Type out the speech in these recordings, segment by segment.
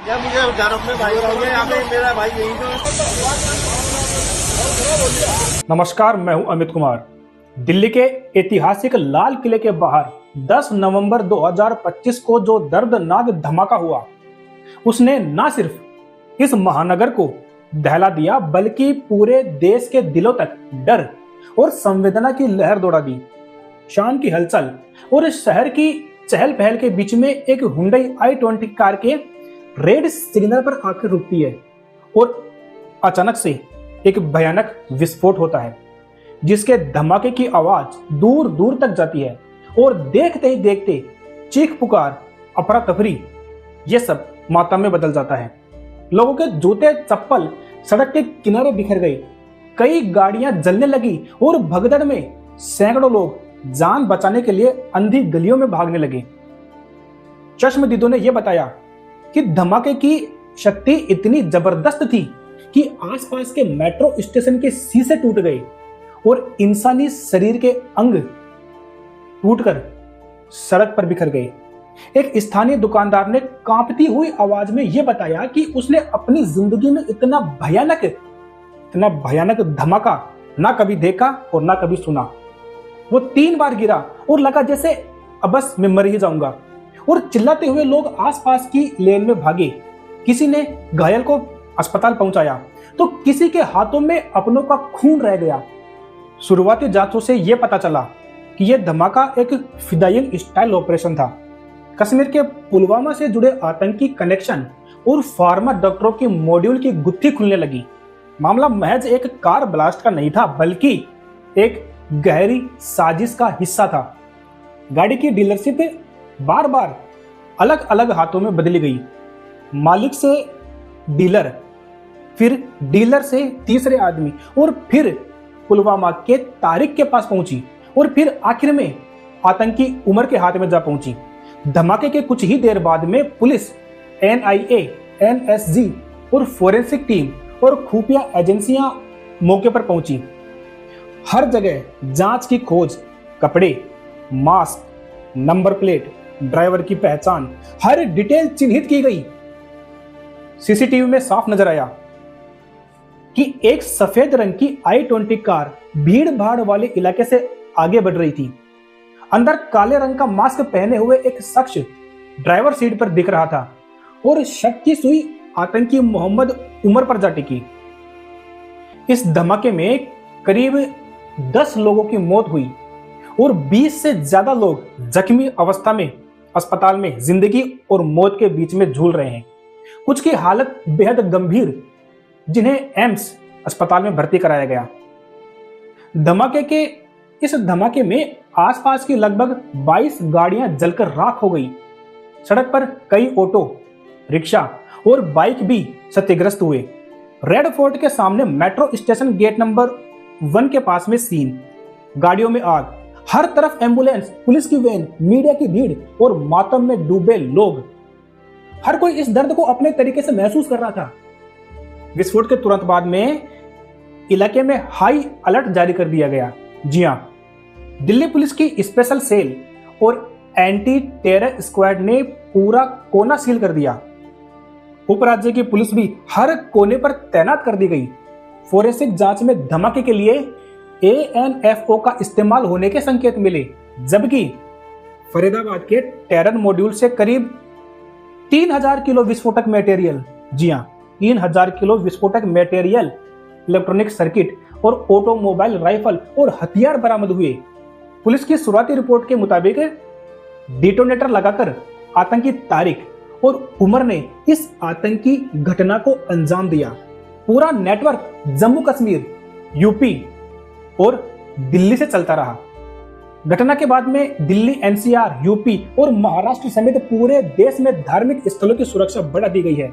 या मुझे अपने भाई यहाँ पे मेरा भाई यही तो। नमस्कार, मैं हूं अमित कुमार। दिल्ली के ऐतिहासिक लाल किले के बाहर 10 नवंबर 2025 को जो दर्दनाक धमाका हुआ, उसने न सिर्फ इस महानगर को दहला दिया बल्कि पूरे देश के दिलों तक डर और संवेदना की लहर दौड़ा दी। शाम की हलचल और शहर की चहल पहल के बीच में एक हुंडई i20 कार के रेड सिग्नल पर आकर रुकती है और अचानक से एक भयानक विस्फोट होता है, जिसके धमाके की आवाज दूर दूर तक जाती है और देखते ही देखते चीख पुकार, अफरा तफरी, ये सब मातम में बदल जाता है। लोगों के जूते चप्पल सड़क के किनारे बिखर गए, कई गाड़ियां जलने लगी और भगदड़ में सैकड़ों लोग जान बचाने के लिए अंधी गलियों में भागने लगे। चश्मदीदों ने यह बताया कि धमाके की शक्ति इतनी जबरदस्त थी कि आसपास के मेट्रो स्टेशन के शीशे टूट गए और इंसानी शरीर के अंग टूटकर सड़क पर बिखर गए। एक स्थानीय दुकानदार ने कांपती हुई आवाज में यह बताया कि उसने अपनी जिंदगी में इतना भयानक धमाका ना कभी देखा और ना कभी सुना। वो 3 बार गिरा और लगा जैसे अब बस मैं मर ही जाऊंगा, और चिल्लाते हुए लोग आसपास की लेन में भागे। किसी ने घायल को अस्पताल पहुंचाया तो किसी के हाथों में अपनों का खून रह गया। शुरुआती जांचों से यह पता चला कि यह धमाका एक फिदायिन स्टाइल ऑपरेशन था। कश्मीर के पुलवामा से जुड़े आतंकी कनेक्शन और फार्मा डॉक्टरों की मॉड्यूल की गुत्थी खुलने लगी। मामला महज एक कार ब्लास्ट का नहीं था, बल्कि एक गहरी साजिश का हिस्सा था। गाड़ी की डीलरशिप बार बार अलग अलग हाथों में बदली गई। मालिक से डीलर, फिर डीलर से तीसरे आदमी, और फिर पुलवामा के तारिक के पास पहुंची, और फिर आखिर में आतंकी उमर के हाथ में जा पहुंची। धमाके के कुछ ही देर बाद में पुलिस, NIA, NSG और फोरेंसिक टीम और खुफिया एजेंसियां मौके पर पहुंची। हर जगह जांच की खोज, कपड़े, मास्क, नंबर प्लेट, ड्राइवर की पहचान, हर डिटेल चिन्हित की गई। सीसीटीवी में साफ नजर आया कि एक सफेद रंग की i20 कार भीड़ भाड़ वाले इलाके से आगे बढ़ रही थी। अंदर काले रंग का मास्क पहने हुए एक शख्स ड्राइवर सीट पर दिख रहा था और शक की सुई आतंकी मोहम्मद उमर पर जा टिकी। इस धमाके में करीब 10 लोगों की मौत हुई और 20 से ज्यादा लोग जख्मी अवस्था में अस्पताल में जिंदगी और मौत के बीच में झूल रहे हैं। कुछ की हालत बेहद गंभीर, जिन्हें एम्स अस्पताल में भर्ती कराया गया। इस धमाके में आसपास की लगभग 22 गाड़ियां जलकर राख हो गई। सड़क पर कई ऑटो, रिक्शा और बाइक भी क्षतिग्रस्त हुए। रेड फोर्ट के सामने मेट्रो स्टेशन गेट नंबर 1 के पास में सीन, गाड़ियों में आग, हर तरफ एम्बुलेंस, पुलिस की वैन, मीडिया की भीड़ और मातम में डूबे लोग। हर कोई इस दर्द को अपने तरीके से महसूस कर रहा था। विस्फोट के तुरंत बाद में इलाके में हाई अलर्ट जारी कर दिया गया। जी हां, दिल्ली पुलिस की स्पेशल सेल और एंटी टेरर स्क्वाड ने पूरा कोना सील कर दिया। उपराज्य की पुलिस भी हर कोने पर तैनात कर दी गई। फोरेंसिक जांच में धमाके के लिए ANFO का इस्तेमाल होने के संकेत मिले, जबकि फरीदाबाद के टेरर मॉड्यूल से करीब 3000 किलो विस्फोटक मटेरियल, जी हां 3000 किलो विस्फोटक मटेरियल, इलेक्ट्रॉनिक सर्किट और ऑटोमोबाइल राइफल और हथियार बरामद हुए। पुलिस की शुरुआती रिपोर्ट के मुताबिक डिटोनेटर लगाकर आतंकी तारिक और उमर ने इस आतंकी घटना को अंजाम दिया। पूरा नेटवर्क जम्मू कश्मीर, यूपी और दिल्ली से चलता रहा। घटना के बाद में दिल्ली, NCR, यूपी और महाराष्ट्र समेत पूरे देश में धार्मिक स्थलों की सुरक्षा बढ़ा दी गई है।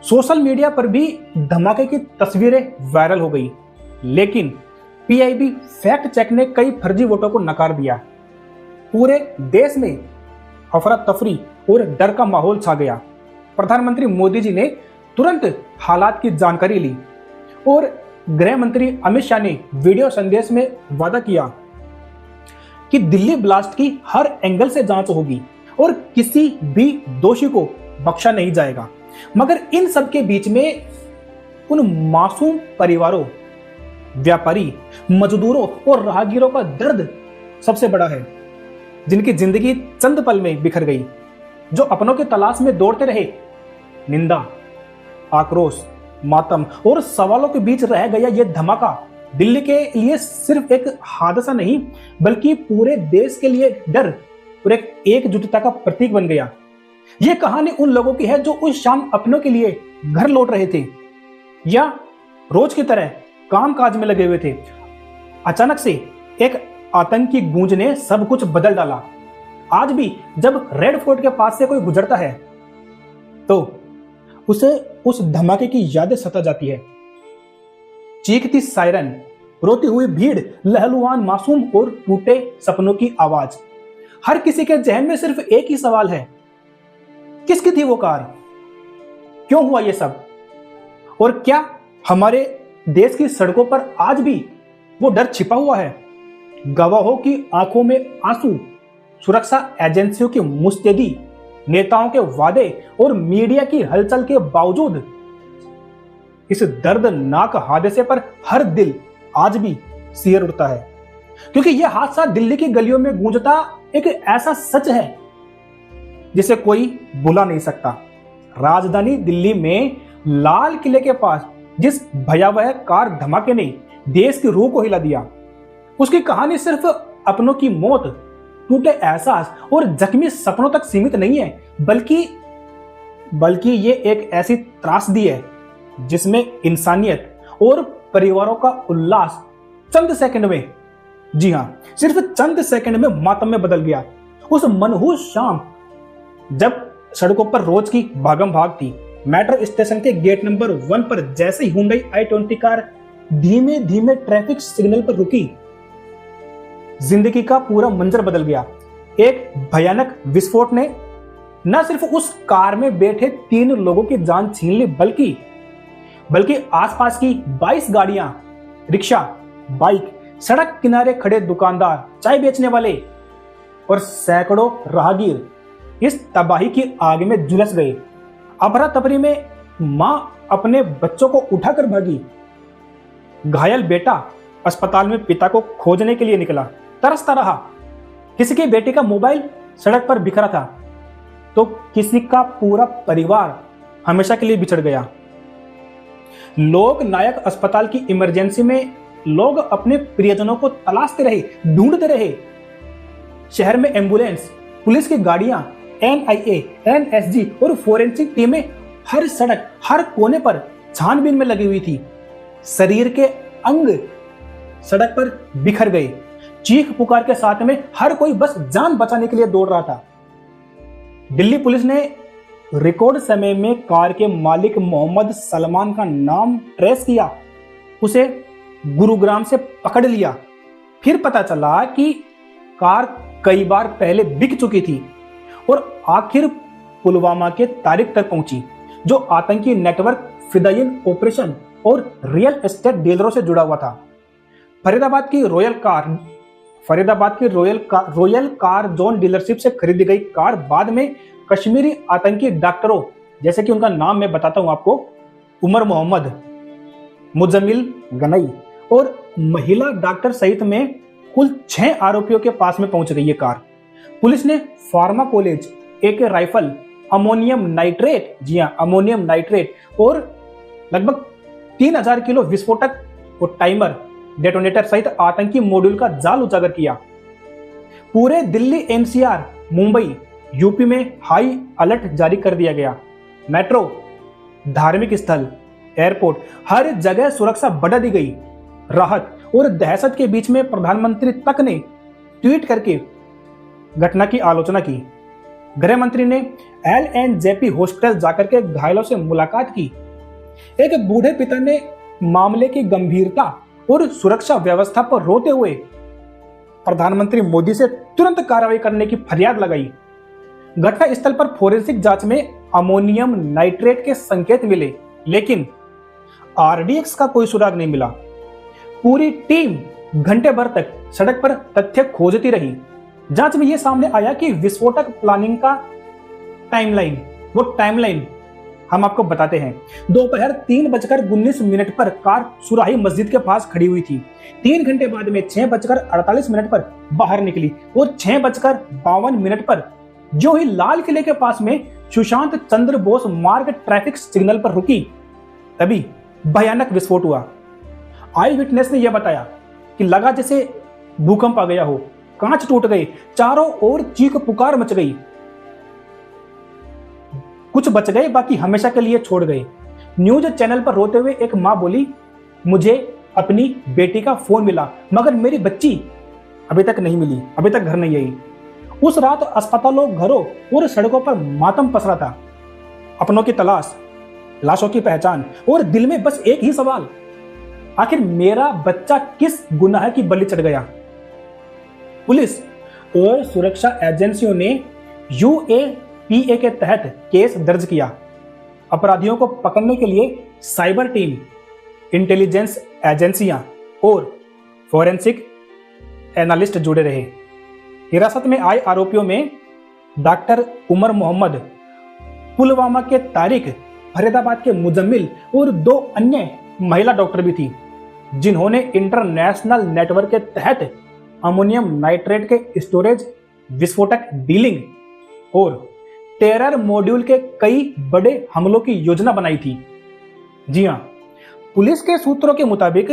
सोशल मीडिया पर भी धमाके की तस्वीरें वायरल हो गई, लेकिन PIB फैक्ट चेक ने कई फर्जी वोटों को नकार दिया। पूरे देश में अफरा तफरी और डर का माहौल छा गया। प्रधानमंत्री मोदी जी ने तुरंत हालात की जानकारी ली और गृह मंत्री अमित शाह ने वीडियो संदेश में वादा किया कि दिल्ली ब्लास्ट की हर एंगल से जांच होगी और किसी भी दोषी को बख्शा नहीं जाएगा। मगर इन सब के बीच में उन मासूम परिवारों, व्यापारी, मजदूरों और राहगीरों का दर्द सबसे बड़ा है, जिनकी जिंदगी चंद पल में बिखर गई, जो अपनों की तलाश में दौड़ते रहे। निंदा, आक्रोश, मातम और सवालों के बीच रह गया यह धमाका दिल्ली के लिए सिर्फ एक हादसा नहीं, बल्कि पूरे देश के लिए डर और एक एकजुटता का प्रतीक बन गया। यह कहानी उन लोगों की है जो उस शाम अपनों के लिए घर लौट रहे थे या रोज की तरह काम काज में लगे हुए थे। अचानक से एक आतंकी गूंज ने सब कुछ बदल डाला। आज भी जब रेड फोर्ट के पास से कोई गुजरता है तो उसे उस धमाके की यादें सता जाती है। चीखती सायरन, रोती हुई भीड़, लहलुहान मासूम और टूटे सपनों की आवाज। हर किसी के जहन में सिर्फ एक ही सवाल है, किसकी थी वो कार? क्यों हुआ ये सब? और क्या हमारे देश की सड़कों पर आज भी वो डर छिपा हुआ है? गवाहों की आंखों में आंसू, सुरक्षा एजेंसियों की मुस्तैदी, नेताओं के वादे और मीडिया की हलचल के बावजूद इस दर्दनाक हादसे पर हर दिल आज भी सिर उठता है, क्योंकि यह हादसा दिल्ली की गलियों में गूंजता एक ऐसा सच है जिसे कोई भुला नहीं सकता। राजधानी दिल्ली में लाल किले के पास जिस भयावह कार धमाके ने देश की रूह को हिला दिया, उसकी कहानी सिर्फ अपनों की मौत, टूटे एहसास और जख्मी सपनों तक सीमित नहीं है, बल्कि ये एक ऐसी त्रासदी है जिसमें इंसानियत और परिवारों का उल्लास चंद सेकंड में, जी हां, सिर्फ चंद सेकंड में मातम में बदल गया। उस मनहूस शाम जब सड़कों पर रोज की भागम भाग थी, मेट्रो स्टेशन के गेट नंबर 1 पर जैसे ही हुंडई i20 कार धीमे धीमे ट्रैफिक सिग्नल पर रुकी, जिंदगी का पूरा मंजर बदल गया। एक भयानक विस्फोट ने न सिर्फ उस कार में बैठे 3 लोगों की जान छीन ली, बल्कि आसपास की 22 गाड़ियां, रिक्शा, बाइक, सड़क किनारे खड़े दुकानदार, चाय बेचने वाले और सैकड़ों राहगीर इस तबाही की आग में झुलस गए। अफरा तफरी में मां अपने बच्चों को उठाकर भागी। घायल बेटा अस्पताल में पिता को खोजने के लिए निकला, तरसता रहा। किसी की बेटी का मोबाइल सड़क पर बिखरा था तो किसी का पूरा परिवार हमेशा के लिए बिछड़ गया। लोक नायक अस्पताल की इमरजेंसी में लोग अपने प्रियजनों को तलाशते रहे, ढूंढते रहे। शहर में एम्बुलेंस, पुलिस की गाड़ियां, एनआईए, एनएसजी और फोरेंसिक टीमें हर सड़क, हर कोने पर छानबीन में लगी हुई थी। शरीर के अंग सड़क पर बिखर गए। चीख पुकार के साथ में हर कोई बस जान बचाने के लिए दौड़ रहा था। दिल्ली पुलिस ने रिकॉर्ड समय में कार के मालिक मोहम्मद सलमान का नाम ट्रेस किया, उसे गुरुग्राम से पकड़ लिया। फिर पता चला कि कार कई बार पहले बिक चुकी थी और आखिर पुलवामा के तारिक तक पहुंची, जो आतंकी नेटवर्क, फिदायिन ऑपरेशन और रियल एस्टेट डीलरों से जुड़ा हुआ था। फरीदाबाद की रॉयल कार जोन डीलरशिप से खरीदी गई कार बाद में कश्मीरी आतंकी डॉक्टरों, जैसे कि उनका नाम मैं बताता हूं आपको, उमर मोहम्मद, मुजम्मिल गनई और महिला डॉक्टर सहित में कुल 6 आरोपियों के पास में पहुंच गई ये कार। पुलिस ने pharma college, AK rifle, ammonium nitrate, जी हां अमोनियम नाइट्रेट और लगभग 3000 किलो विस्फोटक और टाइमर, डेटोनेटर सहित आतंकी मॉड्यूल का जाल उजागर किया। पूरे दिल्ली, NCR, मुंबई, यूपी में हाई अलर्ट जारी कर दिया गया। मेट्रो, धार्मिक स्थल, एयरपोर्ट, हर जगह सुरक्षा बढ़ा दी गई। राहत और दहशत के बीच में प्रधानमंत्री तक ने ट्वीट करके घटना की आलोचना की। गृह मंत्री ने LNJP हॉस्पिटल जाकर के घायलों से मुलाकात की। एक बूढ़े पिता ने मामले की गंभीरता और सुरक्षा व्यवस्था पर रोते हुए प्रधानमंत्री मोदी से तुरंत कार्रवाई करने की फरियाद लगाई। घटना स्थल पर फोरेंसिक जांच में अमोनियम नाइट्रेट के संकेत मिले, लेकिन RDX का कोई सुराग नहीं मिला। पूरी टीम घंटे भर तक सड़क पर तथ्य खोजती रही। जांच में यह सामने आया कि विस्फोटक प्लानिंग का टाइमलाइन हम आपको बताते हैं। दोपहर 3:19 पर कार सुराही मस्जिद के पास खड़ी हुई थी। 3 घंटे बाद में 6:48 पर बाहर निकली और 6:52 पर जो ही लाल किले के पास में सुशांत चंद्र बोस मार्ग ट्रैफिक सिग्नल पर रुकी, तभी भयानक विस्फोट हुआ। आई विटनेस ने यह बताया कि लगा जैसे भूकंप आ गया हो, कांच टूट गए, चारों ओर चीख पुकार मच गई। कुछ बच गए, बाकी हमेशा के लिए छोड़ गए। न्यूज चैनल पर रोते हुए एक मां बोली, मुझे अपनी बेटी का फोन मिला मगर मेरी बच्ची अभी तक नहीं मिली, अभी तक घर नहीं आई। उस रात अस्पतालों, घरों और सड़कों पर मातम पसरा था। अपनों की तलाश, लाशों की पहचान और दिल में बस एक ही सवाल, आखिर मेरा बच्चा किस गुनाह की बलि चढ़ गया। पुलिस और सुरक्षा एजेंसियों ने UAPA के तहत केस दर्ज किया। अपराधियों को पकड़ने के लिए साइबर टीम, इंटेलिजेंस एजेंसियां और फोरेंसिक एनालिस्ट जुड़े रहे। हिरासत में आए आरोपियों में डॉक्टर उमर मोहम्मद, पुलवामा के तारिक, फरीदाबाद के मुजम्मिल और 2 अन्य महिला डॉक्टर भी थी, जिन्होंने इंटरनेशनल नेटवर्क के तहत अमोनियम नाइट्रेट के स्टोरेज, विस्फोटक डीलिंग और टेरर मॉड्यूल के कई बड़े हमलों की योजना बनाई थी। जी हां, पुलिस के सूत्रों के मुताबिक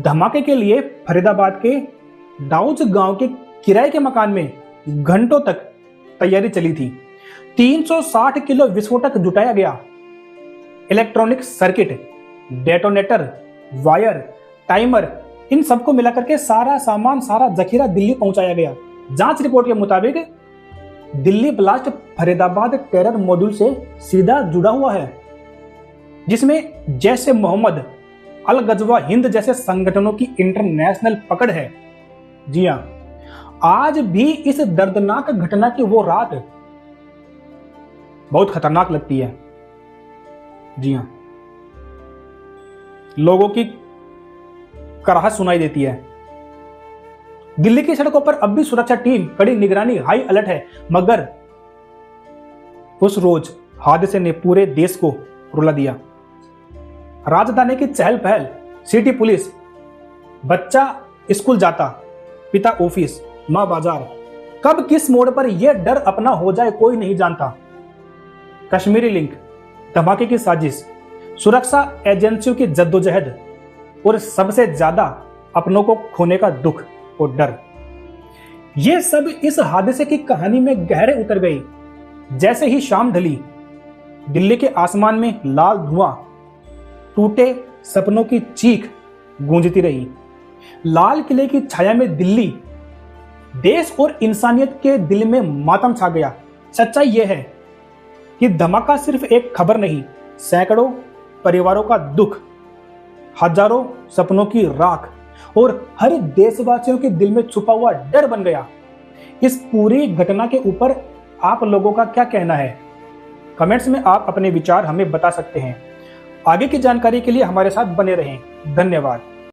धमाके के लिए फरीदाबाद के दाऊज गांव के किराए के मकान में घंटों तक तैयारी चली थी। 360 किलो विस्फोटक जुटाया गया। Electronic circuit, detonator, wire, timer, इन सबको मिलाकर के सारा सामान, सारा जखीरा दिल्ली पहुंचाया गया। जांच रिपोर्ट के मुताबिक Delhi blast Faridabad terror module से सीधा जुड़ा हुआ है, जिसमें जैसे मोहम्मद, अल गजवा हिंद जैसे संगठनों की इंटरनेशनल पकड़ है। जी हां, आज भी इस दर्दनाक घटना की वो रात बहुत खतरनाक लगती है। जी हां, लोगों की कराहत सुनाई देती है। दिल्ली की सड़कों पर अब भी सुरक्षा टीम, कड़ी निगरानी, हाई अलर्ट है, मगर उस रोज हादसे ने पूरे देश को रुला दिया। राजधानी की चहल पहल, सिटी पुलिस, बच्चा स्कूल जाता, पिता ऑफिस, मां बाजार, कब किस मोड़ पर यह डर अपना हो जाए कोई नहीं जानता। कश्मीरी लिंक, धमाके की साजिश, सुरक्षा एजेंसियों की जद्दोजहद और सबसे ज्यादा अपनों को खोने का दुख और डर, ये सब इस हादसे की कहानी में गहरे उतर गई। जैसे ही शाम ढली, दिल्ली के आसमान में लाल धुआं, टूटे सपनों की चीख गूंजती रही। लाल किले की छाया में दिल्ली, देश और इंसानियत के दिल में मातम छा गया। सच्चाई यह है कि धमाका सिर्फ एक खबर नहीं, सैकड़ों परिवारों का दुख, हजारों सपनों की राख और हर देशवासियों के दिल में छुपा हुआ डर बन गया। इस पूरी घटना के ऊपर आप लोगों का क्या कहना है? कमेंट्स में आप अपने विचार हमें बता सकते हैं। आगे की जानकारी के लिए हमारे साथ बने रहें। धन्यवाद।